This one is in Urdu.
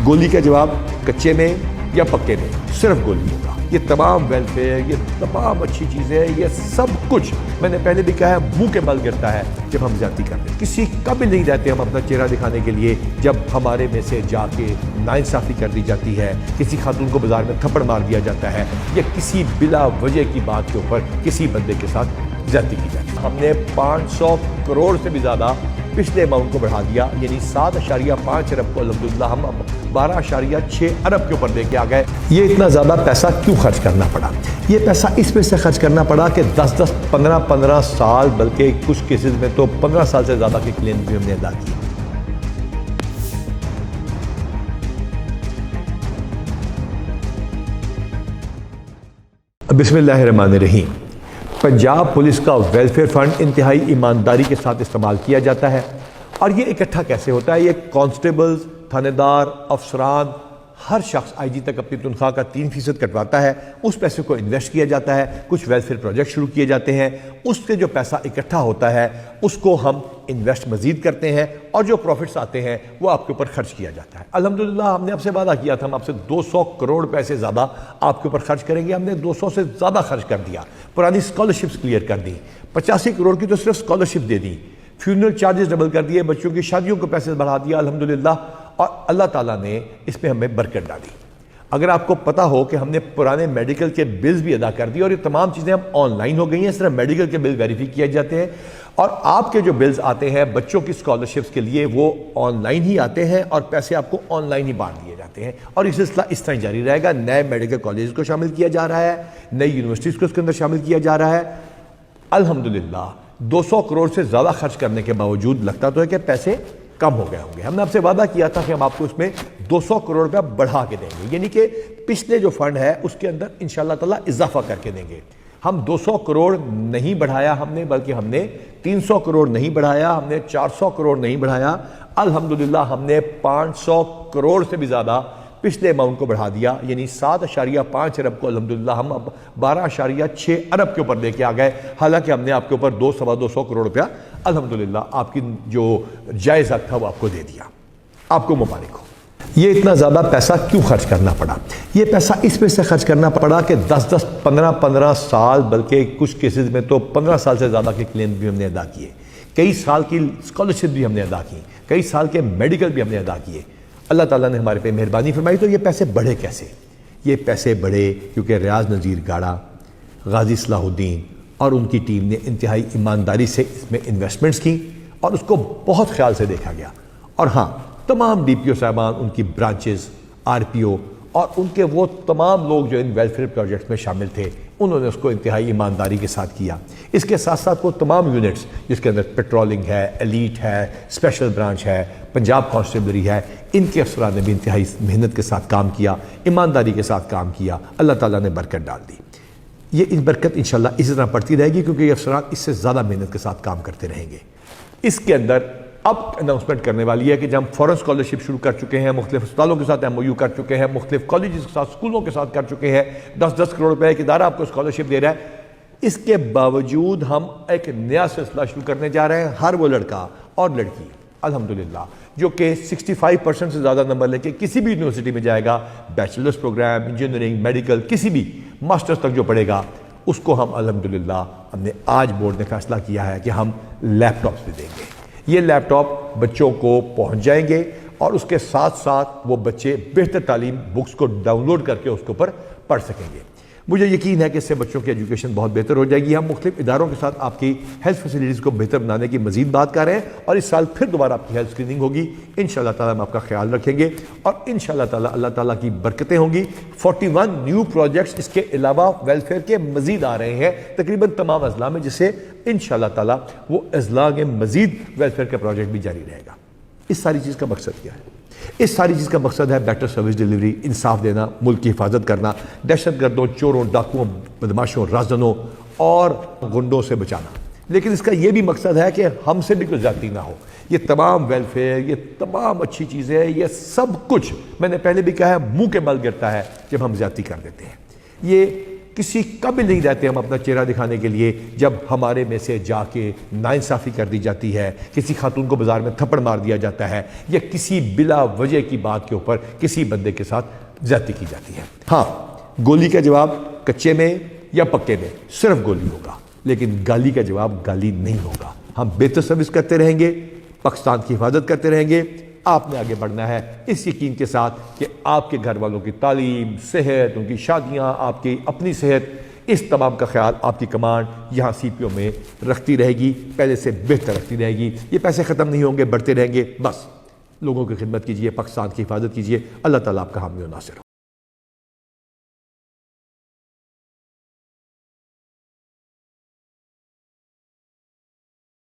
گولی کا جواب کچے میں یا پکے میں صرف گولی ہوگا۔ یہ تمام ویلفیئر، یہ تمام اچھی چیزیں، یہ سب کچھ میں نے پہلے بھی کہا ہے منہ کے بل گرتا ہے جب ہم زیادتی کرتے ہیں۔ کسی قابل نہیں رہتے ہم اپنا چہرہ دکھانے کے لیے جب ہمارے میں سے جا کے ناانصافی کر دی جاتی ہے، کسی خاتون کو بازار میں تھپڑ مار دیا جاتا ہے، یا کسی بلا وجہ کی بات کے اوپر کسی بندے کے ساتھ زیادتی کی جاتی ہے۔ ہم نے 500 کروڑ سے بھی زیادہ پچھلے اماؤنٹ کو بڑھا دیا، یعنی 7.5 ارب کو الحمدللہ ہم اب 12.6 ارب کے اوپر لے کے آ گئے۔ یہ اتنا زیادہ پیسہ کیوں خرچ کرنا پڑا؟ یہ پیسہ اس میں سے خرچ کرنا پڑا کہ 10 15 سال، بلکہ کچھ کیسز میں تو 15 سال سے زیادہ کے کلیم بھی ہم نے ادا کیے۔ بسم اللہ الرحمن الرحیم۔ پنجاب پولیس کا ویلفیئر فنڈ انتہائی ایمانداری کے ساتھ استعمال کیا جاتا ہے، اور یہ اکٹھا کیسے ہوتا ہے؟ یہ کانسٹیبلز، تھانے دار، افسران، ہر شخص آئی جی تک اپنی تنخواہ کا 3% کٹواتا ہے، اس پیسے کو انویسٹ کیا جاتا ہے، کچھ ویلفیئر پروجیکٹ شروع کیے جاتے ہیں، اس سے جو پیسہ اکٹھا ہوتا ہے اس کو ہم انویسٹ مزید کرتے ہیں، اور جو پروفٹس آتے ہیں وہ آپ کے اوپر خرچ کیا جاتا ہے۔ الحمدللہ ہم نے آپ سے وعدہ کیا تھا ہم آپ سے 200 کروڑ پیسے زیادہ آپ کے اوپر خرچ کریں گے، ہم نے 200 سے زیادہ خرچ کر دیا، پرانی اسکالرشپس کلیئر کر دی، 85 کروڑ کی تو صرف اسکالرشپ دے دی، فیونرل چارجز ڈبل کر دیے، بچوں کی شادیوں کو پیسے بڑھا دیا الحمدللہ، اور اللہ تعالیٰ نے اس میں ہمیں برکت ڈالی۔ اگر آپ کو پتا ہو کہ ہم نے پرانے میڈیکل کے بلز بھی ادا کر دیے، اور یہ تمام چیزیں اب آن لائن ہو گئی ہیں، صرف میڈیکل کے بل ویریفائی کیے جاتے ہیں، اور آپ کے جو بلز آتے ہیں بچوں کی اسکالرشپس کے لیے وہ آن لائن ہی آتے ہیں، اور پیسے آپ کو آن لائن ہی بانٹ دیے جاتے ہیں، اور یہ سلسلہ اس طرح جاری رہے گا۔ نئے میڈیکل کالجز کو شامل کیا جا رہا ہے، نئی یونیورسٹیز کو اس کے اندر شامل کیا جا رہا ہے۔ الحمدللہ 200 کروڑ سے زیادہ خرچ کرنے کے باوجود لگتا تو ہے کہ پیسے کم ہو گئے ہوں گے۔ ہم نے آپ سے وعدہ کیا تھا کہ ہم آپ کو اس میں 200 کروڑ روپیہ بڑھا کے دیں گے، یعنی کہ پچھلے جو فنڈ ہے اس کے اندر انشاءاللہ تعالیٰ اضافہ کر کے دیں گے۔ ہم 200 کروڑ نہیں بڑھایا ہم نے، بلکہ ہم نے 300 کروڑ نہیں بڑھایا، ہم نے 400 کروڑ نہیں بڑھایا، الحمدللہ ہم نے 500 کروڑ سے بھی زیادہ پچھلے اماؤنٹ کو بڑھا دیا، یعنی 7.5 ارب کو الحمدللہ ہم اب 12.6 ارب کے اوپر لے کے آ گئے، حالانکہ ہم نے آپ کے اوپر 200 کروڑ روپیہ الحمدللہ آپ کی جو جائز حق تھا وہ آپ کو دے دیا۔ آپ کو مبارک ہو۔ یہ اتنا زیادہ پیسہ کیوں خرچ کرنا پڑا؟ یہ پیسہ اس میں سے خرچ کرنا پڑا کہ 10 15 سال، بلکہ کچھ کیسز میں تو 15 سال سے زیادہ کے کلیم بھی ہم نے ادا کیے، کئی سال کی اسکالرشپ بھی ہم نے ادا کی، کئی سال کے میڈیکل بھی ہم نے ادا کیے۔ اللہ تعالیٰ نے ہمارے پہ مہربانی فرمائی۔ تو یہ پیسے بڑھے کیسے؟ یہ پیسے بڑھے کیونکہ ریاض نذیر گاڑا، غازی صلاح الدین اور ان کی ٹیم نے انتہائی ایمانداری سے اس میں انویسٹمنٹس کی، اور اس کو بہت خیال سے دیکھا گیا۔ اور ہاں، تمام ڈی پی او صاحبان، ان کی برانچز، آر پی او اور ان کے وہ تمام لوگ جو ان ویلفیئر پروجیکٹس میں شامل تھے، انہوں نے اس کو انتہائی ایمانداری کے ساتھ کیا۔ اس کے ساتھ ساتھ وہ تمام یونٹس جس کے اندر پیٹرولنگ ہے، ایلیٹ ہے، اسپیشل برانچ ہے، پنجاب کانسٹیبلری ہے، ان کے افسران نے بھی انتہائی محنت کے ساتھ کام کیا، ایمانداری کے ساتھ کام کیا، اللہ تعالیٰ نے برکت ڈال دی۔ یہ اس برکت انشاءاللہ اسی طرح پڑتی رہے گی، کیونکہ یہ افسران اس سے زیادہ محنت کے ساتھ کام کرتے رہیں گے۔ اس کے اندر اب اناؤنسمنٹ کرنے والی ہے کہ جب ہم فوراً اسکالرشپ شروع کر چکے ہیں، مختلف اسپتالوں کے ساتھ ایم او یو کر چکے ہیں، مختلف کالجز کے ساتھ، اسکولوں کے ساتھ کر چکے ہیں، 10 کروڑ روپے ایک ادارہ آپ کو اسکالرشپ دے رہا ہے۔ اس کے باوجود ہم ایک نیا سلسلہ شروع کرنے جا رہے ہیں۔ ہر وہ لڑکا اور لڑکی الحمدللہ جو کہ 65% سے زیادہ نمبر لے کے کسی بھی یونیورسٹی میں جائے گا، بیچلرز پروگرام، انجینئرنگ، میڈیکل، کسی بھی ماسٹرز تک جو پڑھے گا، اس کو ہم الحمدللہ ہم نے آج بورڈ نے فیصلہ کیا ہے کہ ہم لیپ ٹاپس بھی دیں گے۔ یہ لیپ ٹاپ بچوں کو پہنچ جائیں گے، اور اس کے ساتھ ساتھ وہ بچے بہتر تعلیم بکس کو ڈاؤن لوڈ کر کے اس کے اوپر پڑھ سکیں گے۔ مجھے یقین ہے کہ اس سے بچوں کی ایجوکیشن بہت بہتر ہو جائے گی۔ ہم مختلف اداروں کے ساتھ آپ کی ہیلتھ فیسلٹیز کو بہتر بنانے کی مزید بات کر رہے ہیں، اور اس سال پھر دوبارہ آپ کی ہیلتھ اسکریننگ ہوگی۔ انشاءاللہ تعالیٰ ہم آپ کا خیال رکھیں گے، اور انشاءاللہ تعالیٰ اللہ تعالیٰ کی برکتیں ہوں گی۔ 41 نیو پروجیکٹس اس کے علاوہ ویلفیئر کے مزید آ رہے ہیں تقریباً تمام اضلاع میں، جس سے انشاءاللہ تعالیٰ وہ اضلاع کے مزید ویلفیئر کا پروجیکٹ بھی جاری رہے گا۔ اس ساری چیز کا مقصد کیا ہے؟ اس ساری چیز کا مقصد ہے بیٹر سروس ڈیلیوری، انصاف دینا، ملک کی حفاظت کرنا، دہشت گردوں، چوروں، ڈاکوؤں، بدماشوں، رازدنوں اور غنڈوں سے بچانا۔ لیکن اس کا یہ بھی مقصد ہے کہ ہم سے بھی کوئی زیادتی نہ ہو۔ یہ تمام ویلفیئر، یہ تمام اچھی چیزیں، یہ سب کچھ میں نے پہلے بھی کہا ہے منہ کے بل گرتا ہے جب ہم زیادتی کر دیتے ہیں۔ یہ کسی قابل نہیں رہتے ہم اپنا چہرہ دکھانے کے لیے جب ہمارے میں سے جا کے ناانصافی کر دی جاتی ہے، کسی خاتون کو بازار میں تھپڑ مار دیا جاتا ہے، یا کسی بلا وجہ کی بات کے اوپر کسی بندے کے ساتھ زیادتی کی جاتی ہے۔ ہاں، گولی کا جواب کچے میں یا پکے میں صرف گولی ہوگا، لیکن گالی کا جواب گالی نہیں ہوگا۔ ہم بہتر سروس کرتے رہیں گے، پاکستان کی حفاظت کرتے رہیں گے۔ آپ نے آگے بڑھنا ہے اس یقین کے ساتھ کہ آپ کے گھر والوں کی تعلیم، صحت، ان کی شادیاں، آپ کی اپنی صحت، اس تمام کا خیال آپ کی کمانڈ یہاں سی پی او میں رکھتی رہے گی، پہلے سے بہتر رکھتی رہے گی۔ یہ پیسے ختم نہیں ہوں گے، بڑھتے رہیں گے۔ بس لوگوں کی خدمت کیجئے، پاکستان کی حفاظت کیجئے۔ اللہ تعالیٰ آپ کا حامی و ناصر ہو۔